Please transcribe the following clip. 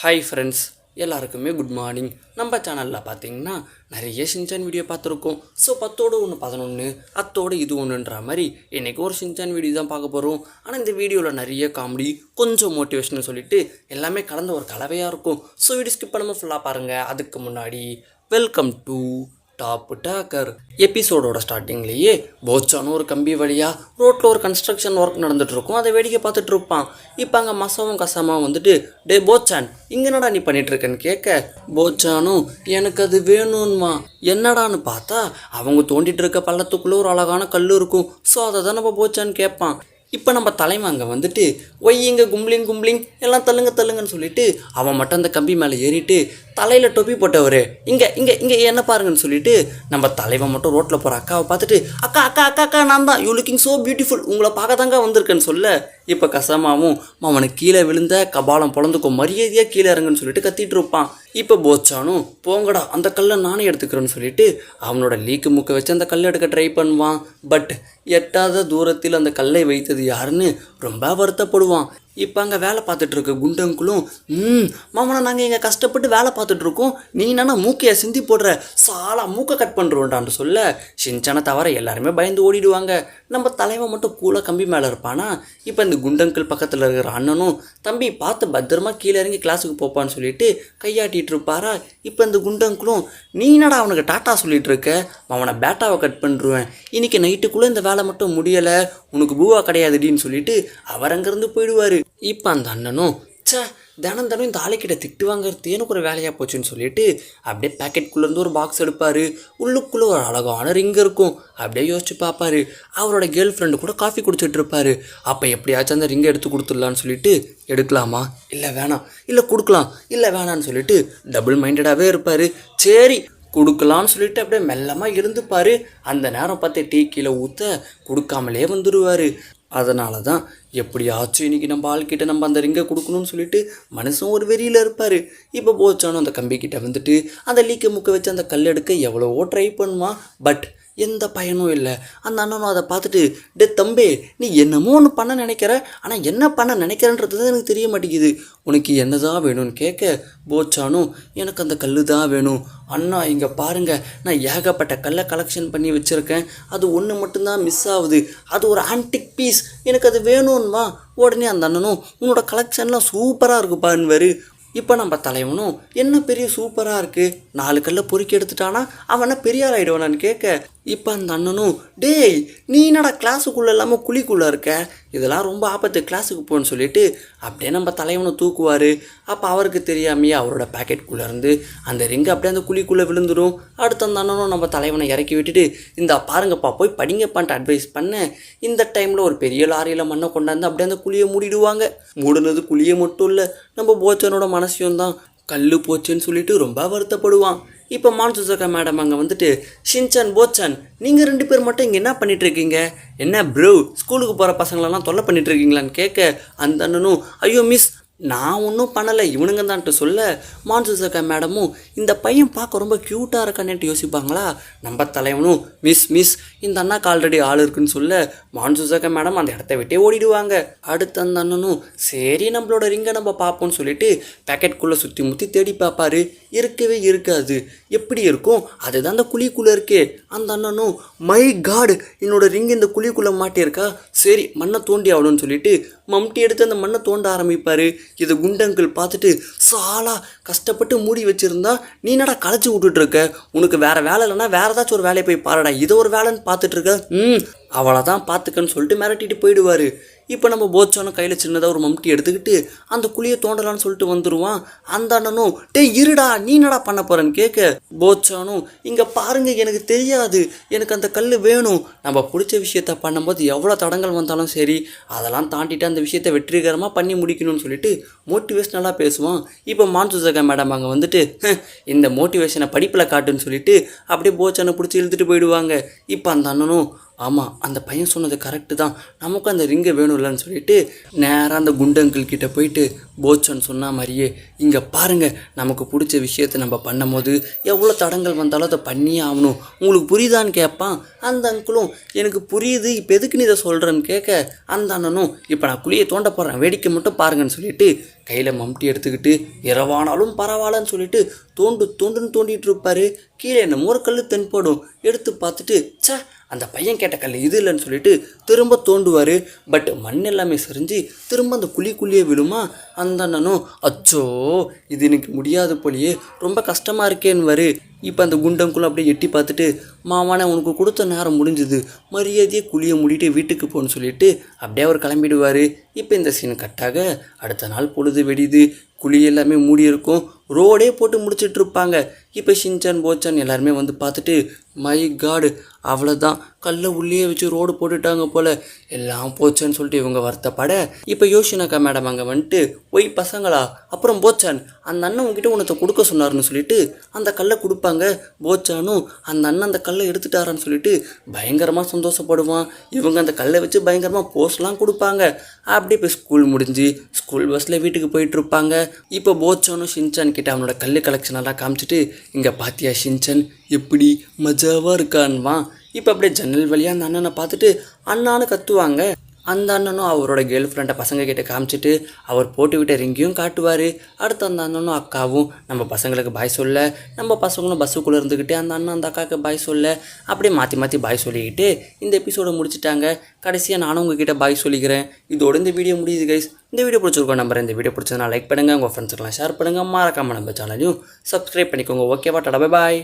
Hi friends, எல்லாருக்குமே good morning. நம்ம சேனலில் பார்த்தீங்கன்னா நிறைய ஷின்சான் வீடியோ பார்த்துருக்கோம். ஸோ 10ஓடு 1 11, அத்தோடு இது ஒன்றுன்ற மாதிரி இன்றைக்கி ஒரு ஷின்சான் வீடியோ தான் பார்க்க போகிறோம். ஆனால் இந்த வீடியோவில் நிறைய காமெடி, கொஞ்சம் மோட்டிவேஷன் சொல்லிட்டு எல்லாமே கலந்த ஒரு கலவையாக இருக்கும். ஸோ வீடியோ ஸ்கிப் பண்ணாமல் ஃபுல்லாக பாருங்கள். அதுக்கு முன்னாடி வெல்கம் டு டாப் டாக்கர். எபிசோடோட ஸ்டார்டிங்லேயே போச்சானும் ஒரு கம்பி வழியாக ரோட்டில் ஒரு கன்ஸ்ட்ரக்ஷன் ஒர்க் நடந்துகிட்ருக்கும். அதை வேடிக்கை பார்த்துட்டு இருப்பான். இப்போ அங்கே மசாவும் கசாமாவும் வந்துட்டு, டே போச்சான், இங்கே என்னடா நீ பண்ணிகிட்ருக்கேன்னு கேட்க, போச்சானும் எனக்கு அது வேணும்மா. என்னடான்னு பார்த்தா அவங்க தோண்டிட்டு இருக்க பள்ளத்துக்குள்ளே ஒரு அழகான கல் இருக்கும். ஸோ அதை தான் நம்ம போச்சான்னு கேட்பான். இப்போ நம்ம தலைவன் அங்கே வந்துட்டு ஒய்யிங்க கும்ளிங் எல்லாம் தள்ளுங்கன்னு சொல்லிட்டு அவன் மட்டும் அந்த கம்பி மேலே ஏறிட்டு தலையில் டொப்பி போட்டவர் இங்கே என்ன பாருங்கன்னு சொல்லிட்டு நம்ம தலைவன் மட்டும் ரோட்டில் போகிற அக்காவை பார்த்துட்டு அக்கா நான் தான், யூ லுக்கிங் ஸோ பியூட்டிஃபுல், உங்களை பார்க்க தாங்க வந்திருக்கேன்னு சொல்ல, இப்போ கசமாவும் அவனுக்கு கீழே விழுந்த கபாலம் பொழந்துக்கும், மரியாதையாக கீழே இறங்குன்னு சொல்லிட்டு கத்திட்டு இருப்பான். இப்போ போச்சானும் போங்கடா அந்த கல்லை நானே எடுத்துக்கிறேன்னு சொல்லிட்டு அவனோட லீக்கு மூக்கை வச்சு அந்த கல்லை எடுக்க ட்ரை பண்ணுவான். பட் எட்டாத தூரத்தில் அந்த கல்லை வைத்தது யாருன்னு ரொம்ப வருத்தப்படுவான். இப்போ அங்கே வேலை பார்த்துட்ருக்க குண்டங்களும், மாமனா நாங்கள் இங்கே கஷ்டப்பட்டு வேலை பார்த்துட்ருக்கோம், நீ என்னன்னா மூக்கையை சிந்தி போடுற, சாலா மூக்கை கட் பண்ணுறோன்டான்னு சொல்ல ஷின்சானை தவிர எல்லாருமே பயந்து ஓடிடுவாங்க. நம்ம தலைவன் மட்டும் கூலாக கம்பி மேலே இருப்பானா. இப்போ இந்த குண்டங்கள் பக்கத்தில் இருக்கிற அண்ணனும், தம்பி பார்த்து பத்திரமா கீழே இறங்கி கிளாஸுக்கு போப்பான்னு சொல்லிட்டு கையாட்டிகிட்டு இருப்பாரா. இப்போ இந்த குண்டங்களும், நீ என்னடா அவனுக்கு டாட்டா சொல்லிட்டு இருக்க, அவனை பேட்டாவை கட் பண்ணுருவேன், இன்னைக்கு நைட்டுக்குள்ளே இந்த வேலை மட்டும் முடியலை, உனக்கு பூவா கிடையாதுடின்னு சொல்லிட்டு அவர் அங்கேருந்து போயிடுவார். இப்போ அந்த அண்ணனும், தினம் இந்த ஆளைக்கிட்ட திட்டு வாங்கிறது எனக்கு ஒரு வேலையாக போச்சுன்னு சொல்லிட்டு அப்படியே பேக்கெட்குள்ளேருந்து ஒரு பாக்ஸ் எடுப்பார். உள்ளுக்குள்ளே ஒரு அழகான ரிங் இருக்கும். அப்படியே யோசிச்சு பார்ப்பாரு. அவரோட கேர்ள் ஃப்ரெண்டு கூட காஃபி குடிச்சிட்டு இருப்பாரு. அப்போ எப்படியாச்சும் அந்த ரிங்கை எடுத்து கொடுத்துடலான்னு சொல்லிட்டு, எடுக்கலாமா இல்லை வேணாம், இல்லை கொடுக்கலாம், இல்லை வேணான்னு சொல்லிட்டு டபுள் மைண்டடாகவே இருப்பார். சரி கொடுக்கலான்னு சொல்லிட்டு அப்படியே மெல்லமாக இருந்துப்பார். அந்த நேரம் பார்த்து டீ கீழே ஊற்ற கொடுக்காமலே வந்துடுவார். அதனால தான் எப்படியாச்சும் இன்றைக்கி நம்ம ஆள்கிட்ட நம்ம அந்த ரிங்கை கொடுக்கணும்னு சொல்லிட்டு மனுஷன் ஒரு வெறியில் இருப்பார். இப்போ போச்சானும் அந்த கம்பிக்கிட்ட வந்துட்டு அந்த லீக்கை முக்க வச்சு அந்த கல் எடுக்க எவ்வளவோ ட்ரை பண்ணுவான். பட் எந்த பயனும் இல்லை. அந்த அண்ணனும் அதை பார்த்துட்டு, டே தம்பி, நீ என்னமோ ஒன்று பண்ண நினைக்கிற, ஆனால் என்ன பண்ண நினைக்கிறன்றது தான் எனக்கு தெரிய மாட்டேங்குது, உனக்கு என்ன தான் வேணும்னு கேட்க, போச்சானும் எனக்கு அந்த கல் தான் வேணும். அண்ணா இங்கே பாருங்கள், நான் ஏகப்பட்ட கல்லை கலெக்ஷன் பண்ணி வச்சுருக்கேன், அது ஒன்று மட்டும்தான் மிஸ் ஆகுது, அது ஒரு ஆன்டிக் பீஸ், எனக்கு அது வேணும்வா. உடனே அந்த அண்ணனும், உன்னோட கலெக்ஷன்லாம் சூப்பராக இருக்குப்பான்வாரு. இப்போ நம்ம தலைவனும், என்ன பெரிய சூப்பராக இருக்குது, 4 கல்லை பொறுக்கி எடுத்துட்டானா அவனை பெரியார் ஆகிடுவானான்னு கேட்க, இப்போ அந்த அண்ணனும், டேய் நீ என்னடா கிளாஸுக்குள்ளே இல்லாமல் குழிக்குள்ளே இருக்க, இதெல்லாம் ரொம்ப ஆபத்து, கிளாஸுக்கு போன்னு சொல்லிட்டு அப்படியே நம்ம தலைவனை தூக்குவார். அப்போ அவருக்கு தெரியாமையே அவரோட பேக்கெட்குள்ளேருந்து அந்த ரிங்கு அப்படியே அந்த குழிக்குள்ளே விழுந்துடும். அடுத்த அந்த அண்ணனும் நம்ம தலைவனை இறக்கி விட்டுட்டு, இந்த பாருங்கப்பா போய் படிங்கப்பான்ட்டு அட்வைஸ் பண்ண, இந்த டைமில் ஒரு பெரிய லாரியில் மண்ணை கொண்டாந்து அப்படியே அந்த குழியை மூடிடுவாங்க. மூடினது குழியை மட்டும் இல்லை, நம்ம போச்சனோட மனசையும் தான். கல் போச்சுன்னு சொல்லிட்டு ரொம்ப வருத்தப்படுவான். இப்போ மான்சுசகா மேடம் அங்கே வந்துட்டு, ஷின்சான் போச்சான் நீங்கள் 2 பேர் மட்டும் இங்கே என்ன பண்ணிகிட்ருக்கீங்க, என்ன ப்ரோ ஸ்கூலுக்கு போகிற பசங்களெல்லாம் தொல்லை பண்ணிகிட்ருக்கீங்களான்னு கேட்க, அந்த அண்ணனும், ஐயோ மிஸ் நான் ஒன்றும் பண்ணலை இவனுங்க தான்ட்டு சொல்ல, மான்சுசகா மேடமும் இந்த பையன் பார்க்க ரொம்ப க்யூட்டாக இருக்கானேன்ட்டு யோசிப்பாங்களா. நம்ம தலைவனும், மிஸ் இந்த அண்ணாக்கு ஆல்ரெடி ஆள் இருக்குன்னு சொல்ல, மான்சுசகா மேடம் அந்த இடத்த விட்டே ஓடிடுவாங்க. அடுத்து அந்த அண்ணனும், சரி நம்மளோட ரிங்கை நம்ம பார்ப்போம்னு சொல்லிட்டு பேக்கெட்குள்ளே சுற்றி முற்றி தேடி பார்ப்பாரு. இருக்கவே இருக்காது. எப்படி இருக்கும், அதுதான் அந்த குழிக்குள்ளே இருக்கே. அந்த அண்ணனும், மை காடு என்னோட ரிங் இந்த குழிக்குள்ளே மாட்டியிருக்கா, சரி மண்ணை தோண்டி ஆகணும்னு சொல்லிட்டு மம்டி எடுத்து அந்த மண்ணை தோண்ட ஆரம்பிப்பார். இது குண்டங்கள் பார்த்துட்டு, சாலா கஷ்டப்பட்டு மூடி வச்சுருந்தா நீ என்னடா களைச்சி விட்டுட்ருக்க, உனக்கு வேறு வேலை இல்லைன்னா வேறு ஏதாச்சும் ஒரு வேலையை போய் பாருடா, இதை ஒரு வேலைன்னு பார்த்துட்ருக்க, அவளை தான் பார்த்துக்கன்னு சொல்லிட்டு மிரட்டிட்டு போயிடுவார். இப்போ நம்ம போச்சானும் கையில் சின்னதாக ஒரு மம்டி எடுத்துக்கிட்டு அந்த குழியை தோண்டலான்னு சொல்லிட்டு வந்துடுவான். அந்த அண்ணனும், டே இருடா நீ என்னடா பண்ண போகிறேன்னு கேட்க, போச்சானும் இங்கே பாருங்க எனக்கு தெரியாது, எனக்கு அந்த கல் வேணும், நம்ம பிடிச்ச விஷயத்த பண்ணும்போது எவ்வளோ தடங்கள் வந்தாலும் சரி அதெல்லாம் தாண்டிட்டு அந்த விஷயத்தை வெற்றிகரமாக பண்ணி முடிக்கணும்னு சொல்லிட்டு மோட்டிவேஷனலாக பேசுவான். இப்போ மான்சுசகா மேடம் அங்கே வந்துட்டு, இந்த மோட்டிவேஷனை படிப்பில் காட்டுன்னு சொல்லிட்டு அப்படியே போச்சானை பிடிச்சி இழுத்துட்டு போயிடுவாங்க. இப்போ அந்த அண்ணனும், ஆமாம் அந்த பையன் சொன்னது கரெக்டு தான், நமக்கும் அந்த ரிங்கை வேணும்லன்னு சொல்லிட்டு நேராக அந்த குண்டங்கிள் கிட்ட போயிட்டு போச்சன் சொன்ன மாதிரியே இங்கே பாருங்கள், நமக்கு பிடிச்ச விஷயத்தை நம்ம பண்ணும் போது எவ்வளோ தடங்கள் வந்தாலும் அதை பண்ணியே ஆகணும், உங்களுக்கு புரியுதான்னு கேட்பான். அந்த அங்கிளும் எனக்கு புரியுது, இப்போ எதுக்கு நீ இதை சொல்கிறேன்னு கேட்க அந்த அண்ணனும் இப்போ நான் குழியை தோண்ட போடுறேன், வேடிக்கை மட்டும் பாருங்கன்னு சொல்லிட்டு கையில் மம்டி எடுத்துக்கிட்டு இரவானாலும் பரவாயில்லன்னு சொல்லிட்டு தோண்டுன்னு தோண்டிகிட்டு இருப்பார். கீழே என்ன ஒரு கல் தென்படும், எடுத்து பார்த்துட்டு சே அந்த பையன் கேட்ட கல் இது இல்லைன்னு சொல்லிட்டு திரும்ப தோண்டுவார். பட் மண் எல்லாமே சரிஞ்சு திரும்ப அந்த குழிக்குள்ளேயே விழுமா. அந்த அண்ணனும் அச்சோ இது எனக்கு முடியாது போலியே, ரொம்ப கஷ்டமாக இருக்கேன்னுவார். இப்போ அந்த குண்டங்குள்ள அப்படியே எட்டி பார்த்துட்டு மாமானே உனக்கு கொடுத்த நேரம் முடிஞ்சுது, மரியாதையே குழியை மூடிட்டு வீட்டுக்கு போன்னு சொல்லிட்டு அப்படியே அவர் கிளம்பிடுவார். இப்போ இந்த சீன் கட்டாக அடுத்த நாள் பொழுது வெடிது, குழி எல்லாமே மூடி இருக்கும், ரோடே போட்டு முடிச்சிட்டு இருப்பாங்க. இப்போ ஷின்சான் போச்சான் எல்லாருமே வந்து பார்த்துட்டு மை காடு அவ்வளோதான், கல்லை உள்ளே வச்சு ரோடு போட்டுட்டாங்க போல், எல்லாம் போச்சான்னு சொல்லிட்டு இவங்க வருத்தப்பட இப்போ யோஷினாக்கா மேடம் அங்கே வந்துட்டு ஒய் பசங்களா அப்புறம் போச்சான் அந்த அண்ணன் உங்ககிட்ட உனத்தை கொடுக்க சொன்னார்னு சொல்லிட்டு அந்த கல்லை கொடுப்பாங்க. போச்சானும் அந்த அண்ணன் அந்த கல்லை எடுத்துட்டாரான்னு சொல்லிட்டு பயங்கரமாக சந்தோஷப்படுவான். இவங்க அந்த கல்லை வச்சு பயங்கரமாக போஸ்ட்லாம் கொடுப்பாங்க. அப்படியே இப்போ ஸ்கூல் முடிஞ்சு ஸ்கூல் பஸ்ஸில் வீட்டுக்கு போயிட்டுருப்பாங்க. இப்போ போச்சானும் ஷின்சான் கிட்ட அவனோட கல் கலெக்ஷன் எல்லாம் காமிச்சிட்டு இங்கே பாத்தியா ஷின்சான் எப்படி மஜாவாக இருக்கான்வான். இப்போ அப்படியே ஜன்னல் வழியாக அந்த அண்ணனை பார்த்துட்டு அண்ணான்னு கத்துவாங்க. அந்த அண்ணனும் அவரோட கேர்ள் ஃப்ரெண்டை பசங்க கிட்ட காமிச்சிட்டு அவர் போட்டு விட்ட ரிங்கையும் காட்டுவார். அடுத்து அந்த அண்ணனும் அக்காவும் நம்ம பசங்களுக்கு பாய் சொல்ல, நம்ம பசங்களும் பஸ்ஸுக்குள்ளே இருந்துக்கிட்டு அந்த அண்ணன் அந்த அக்காவுக்கு பாய் சொல்ல, அப்படியே மாற்றி பாய் சொல்லிக்கிட்டு இந்த எபிசோடை முடிச்சுட்டாங்க. கடைசியாக நானும் உங்ககிட்ட பாய் சொல்லிக்கிறேன். இதோட இந்த வீடியோ முடியுது கைஸ். இந்த வீடியோ பிடிச்சிருக்கோம் நம்புறேன். இந்த வீடியோ பிடிச்சதுனா லைக் பண்ணுங்கள், உங்கள் ஃப்ரெண்ட்ஸுக்கெல்லாம் ஷேர் பண்ணுங்கள், மறக்காமல் நம்ம சேனலையும் சப்ஸ்கிரைப் பண்ணிக்கோங்க. ஓகேவா, டாடா பை பாய்.